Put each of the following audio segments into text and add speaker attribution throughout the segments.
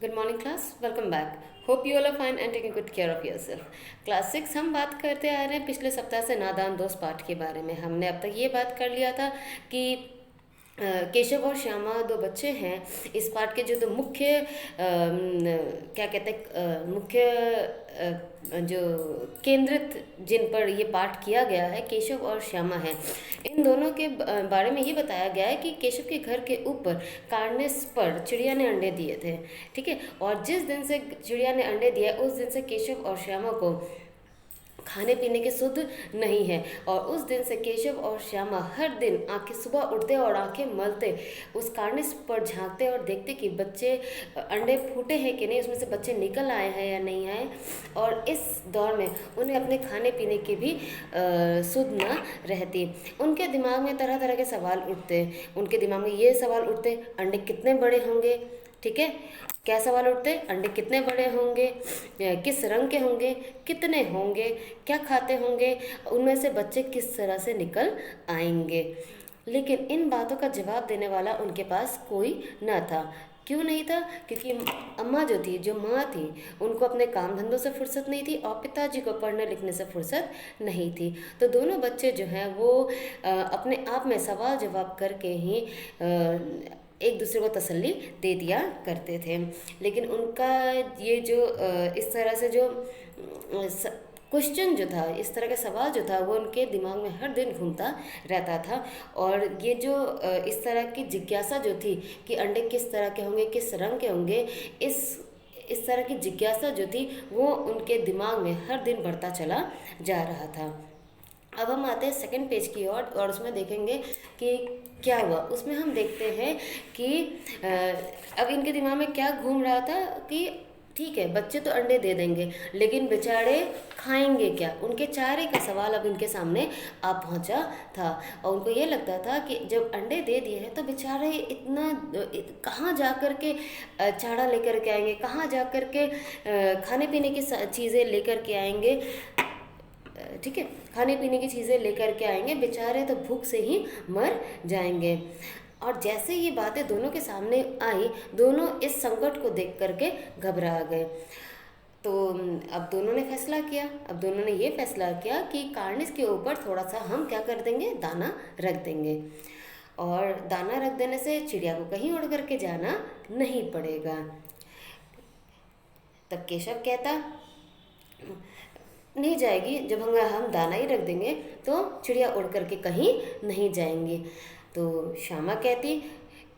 Speaker 1: Good morning class, welcome back. Hope you all are fine and taking good care of yourself. Class 6 हम बात करते आ रहे हैं पिछले सप्ताह से नादान दोस्त पाठ के बारे में। हमने अब तक ये बात कर लिया था कि केशव और श्यामा दो बच्चे हैं। इस पाठ के जो दो मुख्य क्या कहते हैं मुख्य जो केंद्रित जिन पर ये पाठ किया गया है, केशव और श्यामा है। इन दोनों के बारे में ये बताया गया है कि केशव के घर के ऊपर कार्निस पर चिड़िया ने अंडे दिए थे। ठीक है, और जिस दिन से चिड़िया ने अंडे दिया उस दिन से केशव और श्यामा को खाने पीने के शुद्ध नहीं है। और उस दिन से केशव और श्यामा हर दिन आंखें सुबह उठते और आंखें मलते उस कार्निस पर झांकते और देखते कि बच्चे अंडे फूटे हैं कि नहीं, उसमें से बच्चे निकल आए हैं या नहीं आए। और इस दौर में उन्हें अपने खाने पीने की भी सुध न रहती। उनके दिमाग में तरह तरह के सवाल उठते। उनके दिमाग में ये सवाल उठते, अंडे कितने बड़े होंगे। ठीक है, क्या सवाल उठते, अंडे कितने बड़े होंगे, किस रंग के होंगे, कितने होंगे, क्या खाते होंगे, उनमें से बच्चे किस तरह से निकल आएंगे। लेकिन इन बातों का जवाब देने वाला उनके पास कोई न था। क्यों नहीं था? क्योंकि अम्मा जो थी, जो माँ थी, उनको अपने काम धंधों से फुर्सत नहीं थी और पिताजी को पढ़ने लिखने से फुर्सत नहीं थी। तो दोनों बच्चे जो हैं वो अपने आप में सवाल जवाब करके ही एक दूसरे को तसल्ली दे दिया करते थे। लेकिन उनका ये जो इस तरह से जो क्वेश्चन जो था, इस तरह का सवाल जो था, वो उनके दिमाग में हर दिन घूमता रहता था। और ये जो इस तरह की जिज्ञासा जो थी कि अंडे किस तरह के होंगे, किस रंग के होंगे, इस तरह की जिज्ञासा जो थी वो उनके दिमाग में हर दिन बढ़ता चला जा रहा था। अब हम आते हैं सेकंड पेज की ओर और उसमें देखेंगे कि क्या हुआ। उसमें हम देखते हैं कि अब इनके दिमाग में क्या घूम रहा था कि ठीक है, बच्चे तो अंडे दे देंगे, लेकिन बेचारे खाएंगे क्या। उनके चारे का सवाल अब इनके सामने आ पहुंचा था। और उनको ये लगता था कि जब अंडे दे दिए हैं तो बेचारे इतना कहाँ जा कर के चारा लेकर के आएंगे, कहाँ जा कर के खाने पीने की चीज़ें लेकर के आएंगे। ठीक है, खाने पीने की चीज़ें लेकर के आएंगे, बेचारे तो भूख से ही मर जाएंगे। और जैसे ये बातें दोनों के सामने आई, दोनों इस संकट को देख करके घबरा गए। तो अब दोनों ने फैसला किया। अब दोनों ने ये फैसला किया कि कार्निस के ऊपर थोड़ा सा हम क्या कर देंगे, दाना रख देंगे। और दाना रख देने से चिड़िया को कहीं उड़ करके जाना नहीं पड़ेगा। तब केशव कहता, नहीं जाएगी, जब हम दाना ही रख देंगे तो चिड़िया उड़ करके कहीं नहीं जाएंगी। तो श्यामा कहती,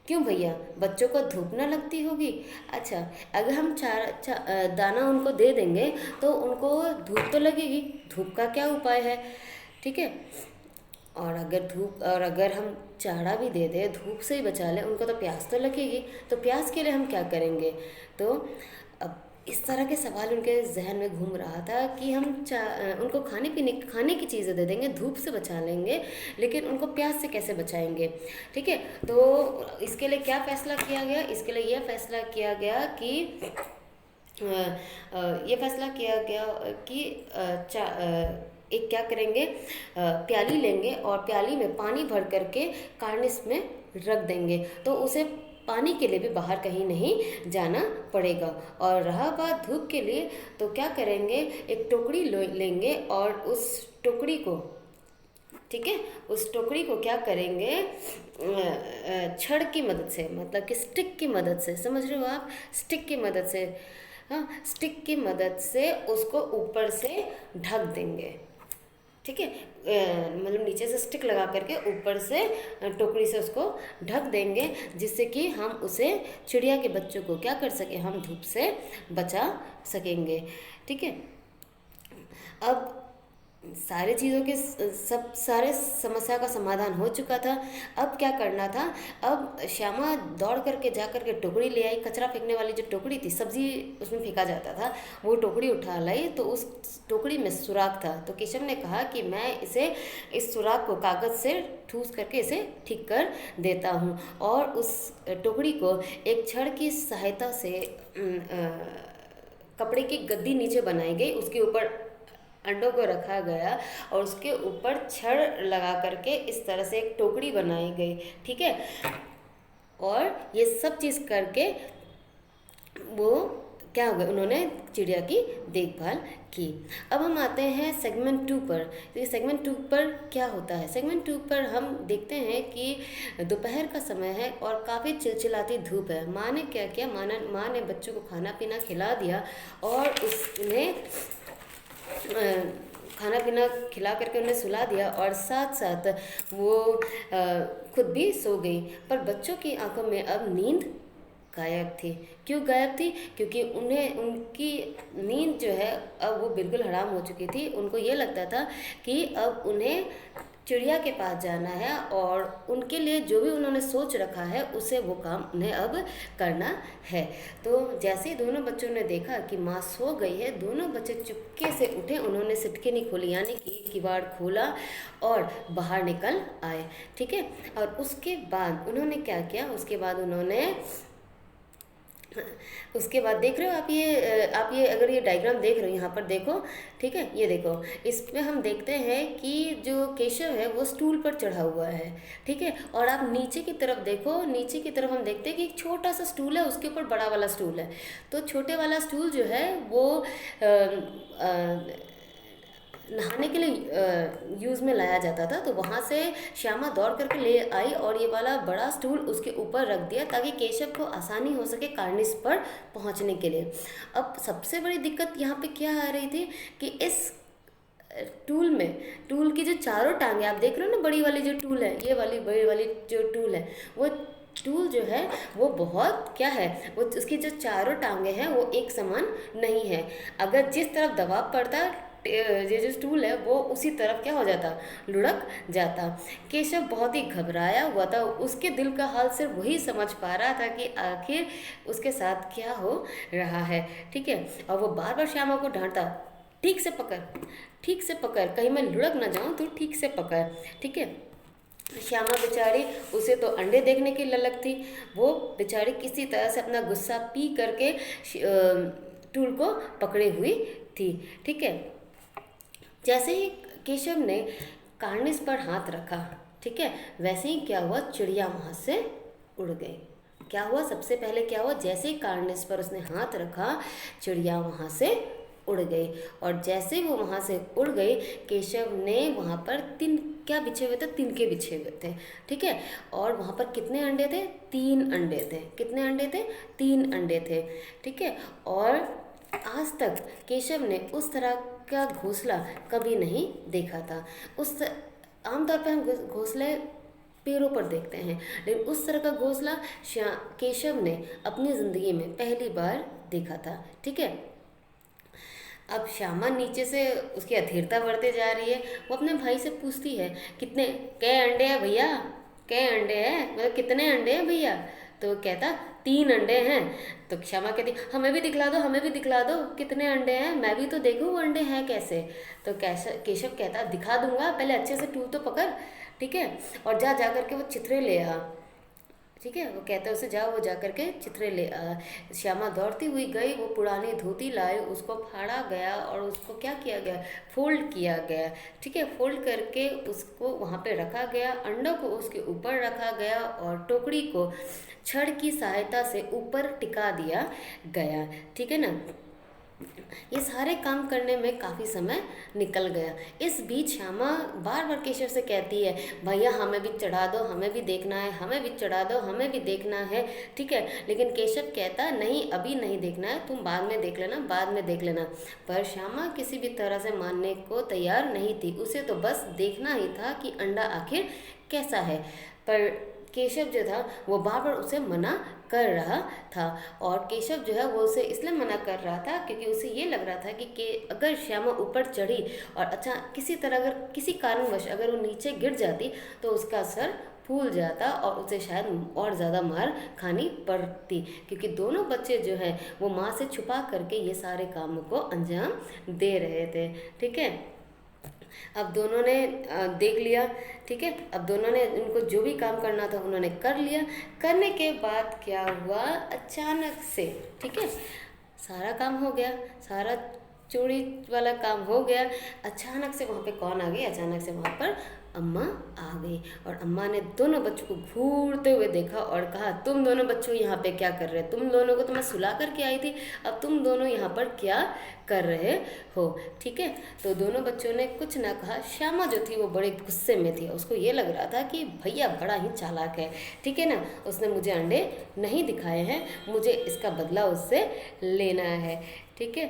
Speaker 1: क्यों भैया, बच्चों को धूप ना लगती होगी? अच्छा, अगर हम दाना उनको दे देंगे तो उनको धूप तो लगेगी, धूप का क्या उपाय है? ठीक है, और अगर हम चारा भी दे दें, धूप से ही बचा लें, उनको तो प्यास तो लगेगी, तो प्यास के लिए हम क्या करेंगे? तो अब इस तरह के सवाल उनके जहन में घूम रहा था कि हम उनको खाने की चीज़ें दे देंगे, धूप से बचा लेंगे, लेकिन उनको प्यास से कैसे बचाएंगे? ठीक है, तो इसके लिए क्या फैसला किया गया? इसके लिए यह फैसला किया गया कि ये फैसला किया गया कि एक क्या करेंगे, प्याली लेंगे और प्याली में पानी भर करके कार्निस में रख देंगे, तो उसे पानी के लिए भी बाहर कहीं नहीं जाना पड़ेगा। और रहा बात धूप के लिए, तो क्या करेंगे, एक टोकरी लेंगे और उस टोकरी को, ठीक है, उस टोकरी को क्या करेंगे, छड़ की मदद से, मतलब कि स्टिक की मदद से, समझ रहे हो आप, स्टिक की मदद से, हाँ, स्टिक की मदद से उसको ऊपर से ढक देंगे। ठीक है, मतलब नीचे से स्टिक लगा करके ऊपर से टोकरी से उसको ढक देंगे, जिससे कि हम उसे, चिड़िया के बच्चों को क्या कर सके, हम धूप से बचा सकेंगे। ठीक है, अब सारे चीज़ों के सारे समस्या का समाधान हो चुका था। अब क्या करना था? अब श्यामा दौड़ करके जा करके टोकरी ले आई, कचरा फेंकने वाली जो टोकरी थी, सब्जी उसमें फेंका जाता था, वो टोकरी उठा लाई, तो उस टोकरी में सुराख था। तो केशव ने कहा कि मैं इस सुराख को कागज़ से ठूस करके इसे ठीक कर देता हूँ। और उस टोकरी को एक छड़ की सहायता से कपड़े की गद्दी नीचे बनाई गई, उसके ऊपर अंडों को रखा गया और उसके ऊपर छड़ लगा करके इस तरह से एक टोकरी बनाई गई। ठीक है, और ये सब चीज़ करके वो क्या हो गया, उन्होंने चिड़िया की देखभाल की। अब हम आते हैं सेगमेंट 2 पर। तो ये सेगमेंट 2 पर क्या होता है? सेगमेंट 2 पर हम देखते हैं कि दोपहर का समय है और काफ़ी चिलचिलाती धूप है। माँ ने क्या किया, माँ ने बच्चों को खाना पीना खिला दिया और उसने खाना पीना खिला करके उन्हें सुला दिया और साथ साथ वो खुद भी सो गई। पर बच्चों की आंखों में अब नींद गायब थी। क्यों गायब थी? क्योंकि उन्हें उनकी नींद जो है अब वो बिल्कुल हराम हो चुकी थी। उनको ये लगता था कि अब उन्हें चिड़िया के पास जाना है और उनके लिए जो भी उन्होंने सोच रखा है उसे वो काम उन्हें अब करना है। तो जैसे ही दोनों बच्चों ने देखा कि माँ सो गई है, दोनों बच्चे चुपके से उठे, उन्होंने सिटकी नहीं खोली, यानी कि किवाड़ खोला और बाहर निकल आए। ठीक है। और उसके बाद उन्होंने क्या किया, उसके बाद देख रहे हो आप ये अगर ये डायग्राम देख रहे हो यहाँ पर देखो। ठीक है, ये देखो, इसमें हम देखते हैं कि जो केशव है वो स्टूल पर चढ़ा हुआ है। ठीक है, और आप नीचे की तरफ देखो, नीचे की तरफ हम देखते हैं कि एक छोटा सा स्टूल है, उसके ऊपर बड़ा वाला स्टूल है। तो छोटे वाला स्टूल जो है वो नहाने के लिए यूज़ में लाया जाता था। तो वहाँ से श्यामा दौड़ करके ले आई और ये वाला बड़ा स्टूल उसके ऊपर रख दिया ताकि केशव को आसानी हो सके कार्निस पर पहुँचने के लिए। अब सबसे बड़ी दिक्कत यहाँ पे क्या आ रही थी कि इस टूल की जो चारों टांगे आप देख रहे हो ना, बड़ी वाली जो टूल है, ये वाली बड़ी वाली जो टूल है, वो टूल जो है वो बहुत क्या है, वो उसकी जो चारों टांगे हैं वो एक समान नहीं है। अगर जिस तरफ दबाव पड़ता ये जो स्टूल है वो उसी तरफ क्या हो जाता, लुढ़क जाता। केशव बहुत ही घबराया हुआ था, उसके दिल का हाल सिर्फ वही समझ पा रहा था कि आखिर उसके साथ क्या हो रहा है। ठीक है, और वो बार बार श्यामा को डांटता, ठीक से पकड़, ठीक से पकड़, कहीं मैं लुढ़क ना जाऊं, तो ठीक से पकड़। ठीक है, श्यामा बेचारी, उसे तो अंडे देखने की ललक थी। वो बेचारी किसी तरह से अपना गुस्सा पी करके टूल को पकड़े हुई थी। ठीक है, जैसे ही केशव ने कार्निस पर हाथ रखा, ठीक है, वैसे ही क्या हुआ, चिड़िया वहाँ से उड़ गई। क्या हुआ, सबसे पहले क्या हुआ, जैसे ही कार्निस पर उसने हाथ रखा, चिड़िया वहाँ से उड़ गई। और जैसे वो वहाँ से उड़ गई, केशव ने वहाँ पर क्या बिछे हुए थे, तिनके बिछे हुए थे। ठीक है, और वहाँ पर कितने अंडे थे, 3 अंडे थे। कितने अंडे थे, 3 अंडे थे। ठीक है, और आज तक केशव ने उस तरह का घोंसला कभी नहीं देखा था। आमतौर पर हम घोंसले पेड़ों पर देखते हैं, लेकिन उस तरह का घोंसला केशव ने अपनी ज़िंदगी में पहली बार देखा था। ठीक है, अब श्यामा नीचे से उसकी अधीरता बढ़ते जा रही है। वो अपने भाई से पूछती है, कितने कै अंडे हैं भैया, कै अंडे हैं, मतलब कितने अंडे हैं भैया? तो वो कहता 3 अंडे हैं। तो श्यामा कहती, हमें भी दिखला दो, हमें भी दिखला दो, कितने अंडे हैं, मैं भी तो देखूँ वो अंडे हैं कैसे। तो केशव कहता, दिखा दूंगा, पहले अच्छे से टूल तो पकड़। ठीक है, और जा करके वो चित्रे ले आ। ठीक है, वो कहता है उसे, जाओ, वो जा करके चित्रे ले आ। श्यामा दौड़ती हुई गई, वो पुरानी धोती लाई, उसको फाड़ा गया और उसको क्या किया गया, फोल्ड किया गया। ठीक है, फोल्ड करके उसको वहाँ पे रखा गया, अंडों को उसके ऊपर रखा गया और टोकरी को छड़ की सहायता से ऊपर टिका दिया गया। ठीक है ना, ये सारे काम करने में काफ़ी समय निकल गया। इस बीच श्यामा बार बार केशव से कहती है, भैया हमें भी चढ़ा दो, हमें भी देखना है, हमें भी चढ़ा दो, हमें भी देखना है। ठीक है, लेकिन केशव कहता, नहीं अभी नहीं देखना है, तुम बाद में देख लेना, बाद में देख लेना। पर श्यामा किसी भी तरह से मानने को तैयार नहीं थी, उसे तो बस देखना ही था कि अंडा आखिर कैसा है। पर केशव जो था वो बार बार उसे मना कर रहा था। और केशव जो है वो उसे इसलिए मना कर रहा था क्योंकि उसे ये लग रहा था कि अगर श्यामा ऊपर चढ़ी और अच्छा किसी तरह अगर किसी कारणवश अगर वो नीचे गिर जाती तो उसका सर फूल जाता और उसे शायद और ज़्यादा मार खानी पड़ती, क्योंकि दोनों बच्चे जो हैं वो माँ से छुपा करके ये सारे कामों को अंजाम दे रहे थे। ठीक है, अब दोनों ने देख लिया। ठीक है, अब दोनों ने उनको जो भी काम करना था उन्होंने कर लिया। करने के बाद क्या हुआ, अचानक से, ठीक है, सारा काम हो गया, सारा चोरी वाला काम हो गया। अचानक से वहाँ पे कौन आ गई, अचानक से वहाँ पर अम्मा आ गई और अम्मा ने दोनों बच्चों को घूरते हुए देखा और कहा, तुम दोनों बच्चों यहाँ पे क्या कर रहे हो? तुम दोनों को तो मैं सुला करके आई थी, अब तुम दोनों यहाँ पर क्या कर रहे हो? ठीक है, तो दोनों बच्चों ने कुछ ना कहा। श्यामा जो थी वो बड़े गुस्से में थी, उसको ये लग रहा था कि भैया बड़ा ही चालाक है, ठीक है ना, उसने मुझे अंडे नहीं दिखाए हैं, मुझे इसका बदला उससे लेना है, ठीक है।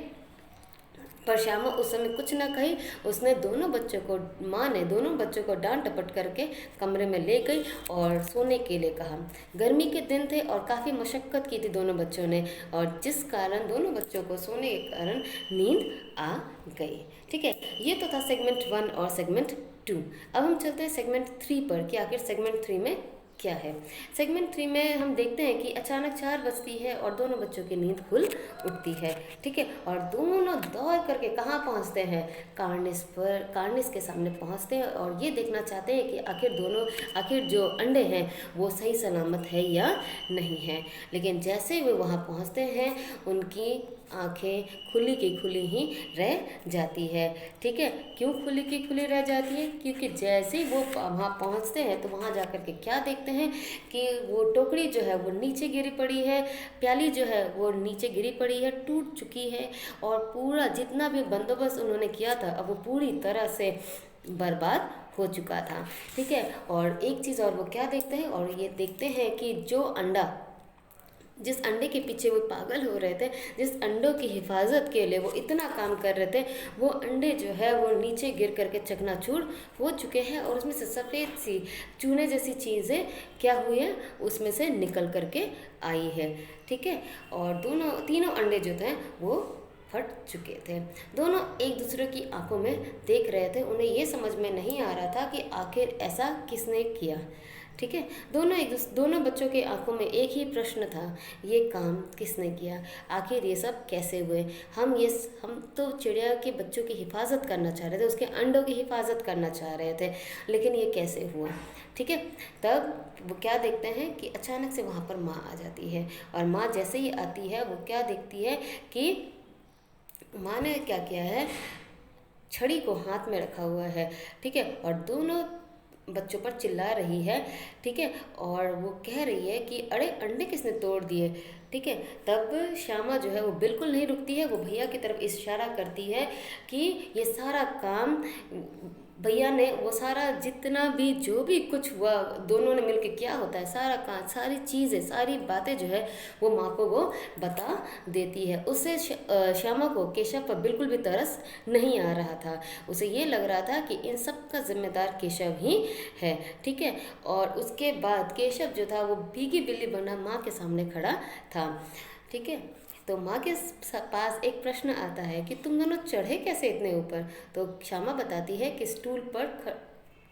Speaker 1: पर श्यामा उस समय कुछ न कही, उसने दोनों बच्चों को, माँ ने दोनों बच्चों को डांट डपट करके कमरे में ले गई और सोने के लिए कहा। गर्मी के दिन थे और काफ़ी मशक्क़त की थी दोनों बच्चों ने, और जिस कारण दोनों बच्चों को सोने के कारण नींद आ गई, ठीक है। ये तो था सेगमेंट 1 और सेगमेंट 2। अब हम चलते हैं सेगमेंट 3 पर कि आखिर सेगमेंट 3 में क्या है। सेगमेंट 3 में हम देखते हैं कि अचानक 4 बजती है और दोनों बच्चों की नींद खुल उठती है, ठीक है, और दोनों दौड़ करके कहाँ पहुँचते हैं? कार्निस पर, कार्निस के सामने पहुँचते हैं और ये देखना चाहते हैं कि आखिर जो अंडे हैं वो सही सलामत है या नहीं है। लेकिन जैसे ही वे वहाँ पहुँचते हैं उनकी आंखें खुली की खुली ही रह जाती है, ठीक है। क्यों खुली की खुली रह जाती है? क्योंकि जैसे ही वो वहाँ पहुँचते हैं तो वहाँ जा कर के क्या देखते हैं कि वो टोकरी जो है वो नीचे गिरी पड़ी है, प्याली जो है वो नीचे गिरी पड़ी है, टूट चुकी है, और पूरा जितना भी बंदोबस्त उन्होंने किया था अब वो पूरी तरह से बर्बाद हो चुका था, ठीक है। और एक चीज़ और वो क्या देखते हैं, और ये देखते हैं कि जिस अंडे के पीछे वो पागल हो रहे थे, जिस अंडों की हिफाजत के लिए वो इतना काम कर रहे थे, वो अंडे जो है वो नीचे गिर करके चकनाचूर हो चुके हैं और उसमें से सफ़ेद सी चूने जैसी चीज़ें क्या हुई है उसमें से निकल करके आई है, ठीक है। और तीनों अंडे जो थे वो फट चुके थे। दोनों एक दूसरे की आंखों में देख रहे थे, उन्हें ये समझ में नहीं आ रहा था कि आखिर ऐसा किसने किया, ठीक है। दोनों बच्चों के आंखों में एक ही प्रश्न था, ये काम किसने किया? आखिर ये सब कैसे हुए? हम तो चिड़िया के बच्चों की हिफाजत करना चाह रहे थे, उसके अंडों की हिफाजत करना चाह रहे थे, लेकिन ये कैसे हुआ, ठीक है। तब वो क्या देखते हैं कि अचानक से वहाँ पर माँ आ जाती है, और माँ जैसे ही आती है वो क्या देखती है कि माँ ने क्या किया है, छड़ी को हाथ में रखा हुआ है, ठीक है, और दोनों बच्चों पर चिल्ला रही है, ठीक है, और वो कह रही है कि अरे अंडे किसने तोड़ दिए, ठीक है। तब श्यामा जो है वो बिल्कुल नहीं रुकती है, वो भैया की तरफ इशारा करती है कि ये सारा काम भैया ने, वो सारा जितना भी जो भी कुछ हुआ दोनों ने मिलकर किया होता है, सारा काम, सारी चीज़ें, सारी बातें जो है वो माँ को वो बता देती है। उससे श्यामा को केशव पर बिल्कुल भी तरस नहीं आ रहा था, उसे ये लग रहा था कि इन सब का जिम्मेदार केशव ही है, ठीक है। और उसके बाद केशव जो था वो भीगी बिल्ली बना माँ के सामने खड़ा था, ठीक है। तो माँ के पास एक प्रश्न आता है कि तुम दोनों चढ़े कैसे इतने ऊपर? तो श्यामा बताती है कि स्टूल पर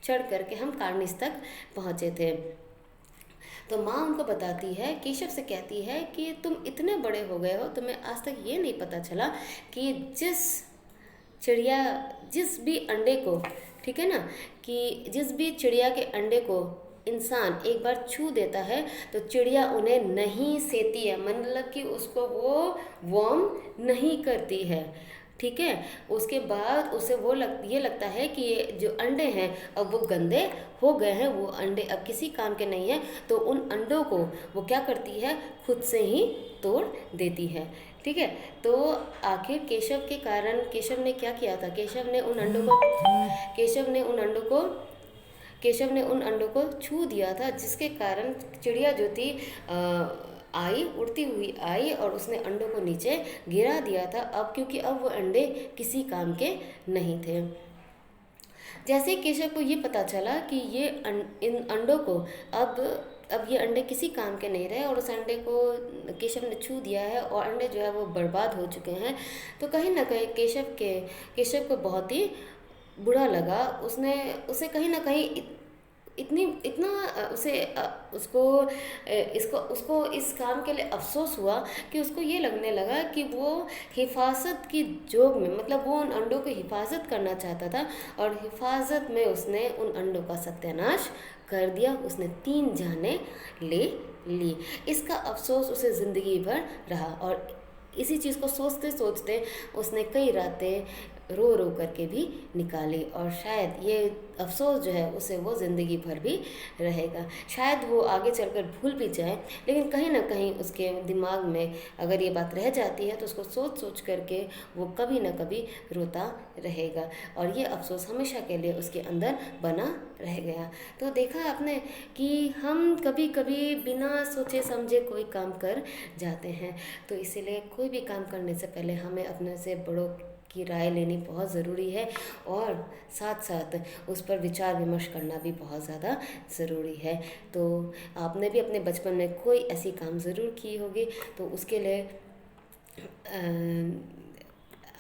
Speaker 1: चढ़ करके हम कार्निस तक पहुँचे थे। तो माँ उनको बताती है, केशव से कहती है कि तुम इतने बड़े हो गए हो, तुम्हें आज तक ये नहीं पता चला कि जिस भी अंडे को, ठीक है ना, कि जिस भी चिड़िया के अंडे को इंसान एक बार छू देता है तो चिड़िया उन्हें नहीं सेती है, मतलब कि उसको वो वार्म नहीं करती है, ठीक है। उसके बाद उसे ये लगता है कि ये जो अंडे हैं अब वो गंदे हो गए हैं, वो अंडे अब किसी काम के नहीं हैं, तो उन अंडों को वो क्या करती है, खुद से ही तोड़ देती है, ठीक है। तो आखिर केशव ने क्या किया था, केशव ने उन अंडों को छू दिया था, जिसके कारण चिड़िया जो थी उड़ती हुई आई और उसने अंडों को नीचे गिरा दिया था, क्योंकि अब वो अंडे किसी काम के नहीं थे। जैसे केशव को ये पता चला कि इन अंडों को अब ये अंडे किसी काम के नहीं रहे और उस अंडे को केशव ने छू दिया है और अंडे जो है वो बर्बाद हो चुके हैं, तो कहीं ना कहीं केशव को बहुत ही बुरा लगा। उसे कहीं ना कहीं उसको इस काम के लिए अफसोस हुआ कि उसको ये लगने लगा कि वो हिफाजत की जोग में, मतलब वो उन अंडों की हिफाजत करना चाहता था और हिफाजत में उसने उन अंडों का सत्यानाश कर दिया, उसने 3 जानें ले ली। इसका अफसोस उसे ज़िंदगी भर रहा और इसी चीज़ को सोचते सोचते उसने कई रातें रो रो करके भी निकाली, और शायद ये अफसोस जो है उसे वो ज़िंदगी भर भी रहेगा। शायद वो आगे चलकर भूल भी जाए, लेकिन कहीं ना कहीं उसके दिमाग में अगर ये बात रह जाती है तो उसको सोच सोच करके वो कभी ना कभी रोता रहेगा, और ये अफसोस हमेशा के लिए उसके अंदर बना रह गया। तो देखा आपने कि हम कभी कभी बिना सोचे समझे कोई काम कर जाते हैं, तो इसीलिए कोई भी काम करने से पहले हमें अपने से बड़ों की राय लेनी बहुत ज़रूरी है, और साथ साथ उस पर विचार विमर्श करना भी बहुत ज़्यादा ज़रूरी है। तो आपने भी अपने बचपन में कोई ऐसी काम ज़रूर की होगी, तो उसके लिए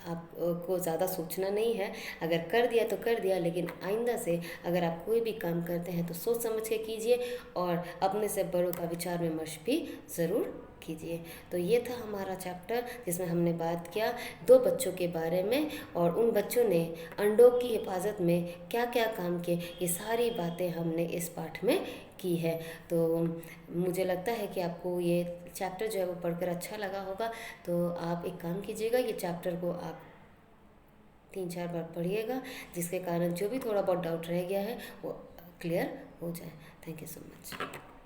Speaker 1: आपको ज़्यादा सोचना नहीं है। अगर कर दिया तो कर दिया, लेकिन आइंदा से अगर आप कोई भी काम करते हैं तो सोच समझ के कीजिए, और अपने से बड़ों का विचार विमर्श भी ज़रूर कीजिए। तो ये था हमारा चैप्टर जिसमें हमने बात किया दो बच्चों के बारे में, और उन बच्चों ने अंडों की हिफाजत में क्या क्या काम किए, ये सारी बातें हमने इस पाठ में की है। तो मुझे लगता है कि आपको ये चैप्टर जो है वो पढ़कर अच्छा लगा होगा। तो आप एक काम कीजिएगा, ये चैप्टर को आप 3-4 बार पढ़िएगा, जिसके कारण जो भी थोड़ा बहुत डाउट रह गया है वो क्लियर हो जाए। Thank you so much.